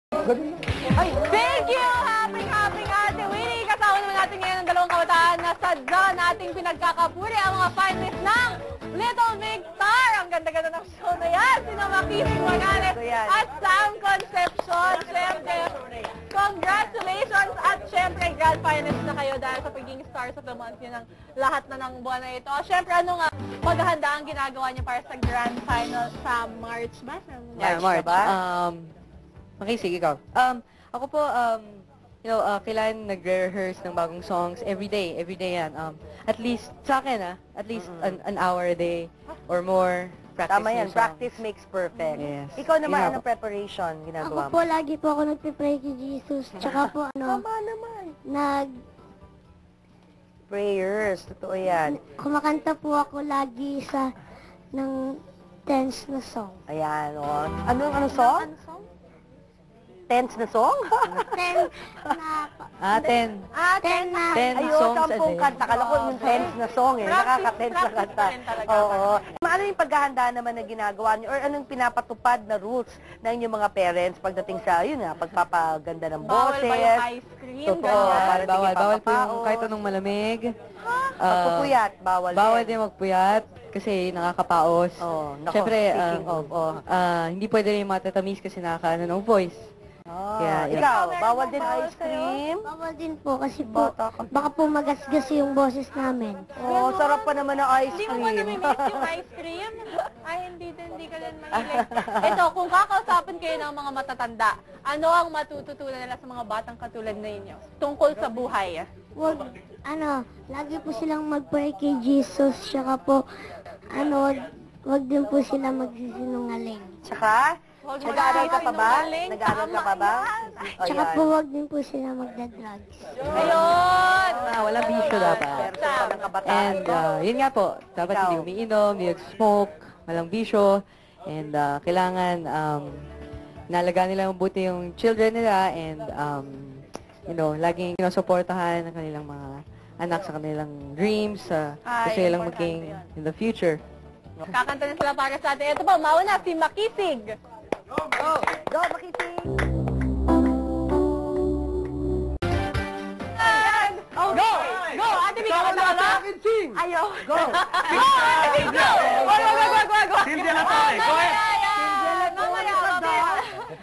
Ay, thank you! Happy Ate Winnie! Kasama naman natin ngayon ang dalawang kabataan na sadya nating pinagkakapuri ang mga finalists ng Little Big Star. Ang ganda-ganda ng show na yan. Sina Makisig Morales at Sam Concepcion. Siyempre, congratulations at siyempre grand finalist na kayo dahil sa pagiging stars of the month yun ang lahat na ng buwan na ito. Siyempre, ano nga, paghahanda ang ginagawa niyo para sa grand final sa March ba? March ba? Makisig, ikaw. Ako po, kailangan nagre-rehearse ng bagong songs every day yan. At least, sa akin at least an hour a day or more. Practice Tama yan, practice makes perfect. Yes. Ikaw naman, anong preparation ginagawa Ako po, lagi po ako nagpe-pray kay Jesus. Tsaka po, Tama naman. Prayers, totoo yan. kumakanta po ako lagi ng tense na song. Ayan, o. Anong song? Tense na song? Tense na... 10 Ayun, songs a 10 day. kanta. Kala ko yung tense na song eh. Nakaka-tense na kanta. Oo. Ano yung paghahanda naman na ginagawa niyo? Or anong pinapatupad na rules ng inyong mga parents pagdating sa, yun nga, pagpapaganda ng boses? Bawal ba yung ice cream? Totoo. Ganyan? Bawal po yung kahit anong malamig. Pagpupuyat, bawal din magpuyat kasi nakakapaos. Naku, Siyempre, speaking of, hindi pwede rin yung matatamis kasi nakakaano ng voice. Kaya, yun. Ikaw, bawal din ice cream? Bawal din po kasi po, baka po magasgas yung boses namin. Oh, sarap pa naman ng ice Hindi mo ba cream. namimiss yung ice cream? Ay, hindi ka din mahilig. Ito, kung kakausapin kayo ng mga matatanda, ano ang matututunan nila sa mga batang katulad na inyo? Tungkol sa buhay. Lagi po silang mag-pray kay Jesus, tsaka po, wag din po sila magsisinungaling. Tsaka, nag-aaral ka pa ba? Nag-aaral ka pa ba? Tsaka po, wag din po sila magda-drugs. Ayun! Walang bisyo dapat. Ng kabataan. And yun nga po, dapat hindi umiinom, hindi smoke, walang bisyo. And kailangan nalagaan nila mabuti yung children nila and laging sinusuportahan ng kanilang mga anak sa kanilang dreams, gusto nilang maging in the future. Kakanta na sila para sa atin. Ito po, mauna si Makisig. Go, Makisig! Go! Go! Ate Big, kakanta ka? Ayaw! Go! Go! Ate Big, go! Go! Silvia Latore, go ahead! Mamaya,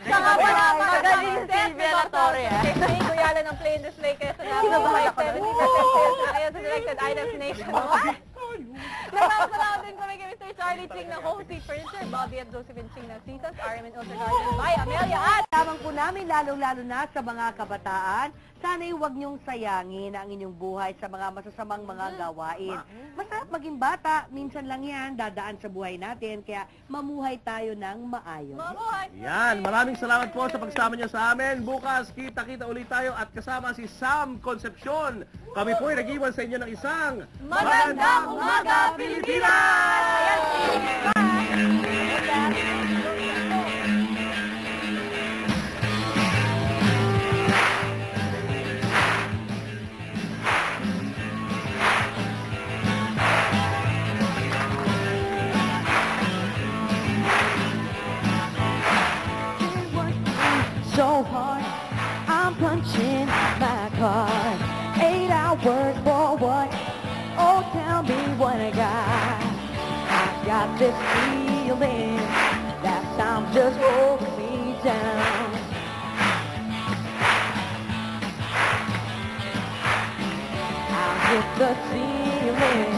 saka pala magaling Silvia Latore. Kaya Kuyala ng play and display kaya sa namin 570% sales na kayo sa selected items nationwide. Nagpapasalamat din kami kay Mr. Charlie Ching ng Home Street Furniture, Bobby at Josephine Ching ng Seasons, RM and Ultra Garden by Amelia at... Lamang po namin, lalo-lalo na sa mga kabataan, sana'y huwag niyong sayangin ang inyong buhay sa mga masasamang mga gawain. Masarap maging bata, minsan lang yan, dadaan sa buhay natin, kaya mamuhay tayo ng maayos. Mabuhay! Yan, maraming salamat po sa pagsama niyo sa amin. Bukas, kita-kita ulit tayo at kasama si Sam Concepcion. Kami po ay nag-iwan sa inyo ng isang Magandang umaga, Pilipinas! So hard, I'm punching my card. 8 hours for what? Oh, tell me what I got. I got this feeling that time just holding me down. I'll hit the ceiling,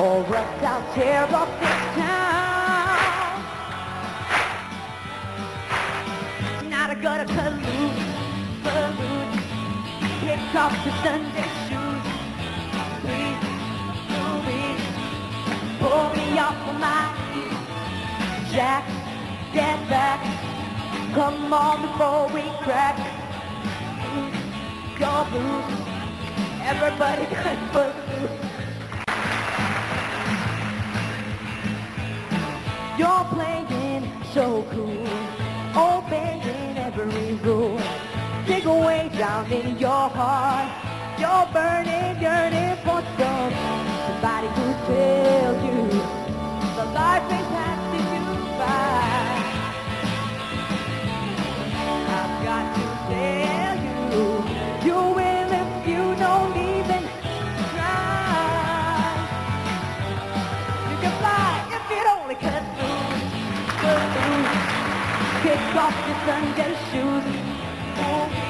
or else I'll tear up this town. Not gonna collude. Pick off the Sunday shoes. Please, pull me off of my feet. Jack, get back. Come on before we crack. Your blues. Everybody got blues. You're playing so cool. Obeying every rule. Dig away down in your heart. You're burning, yearning for somebody who tells you the life ain't passing you by. I've got Kick off your Sunday shoes.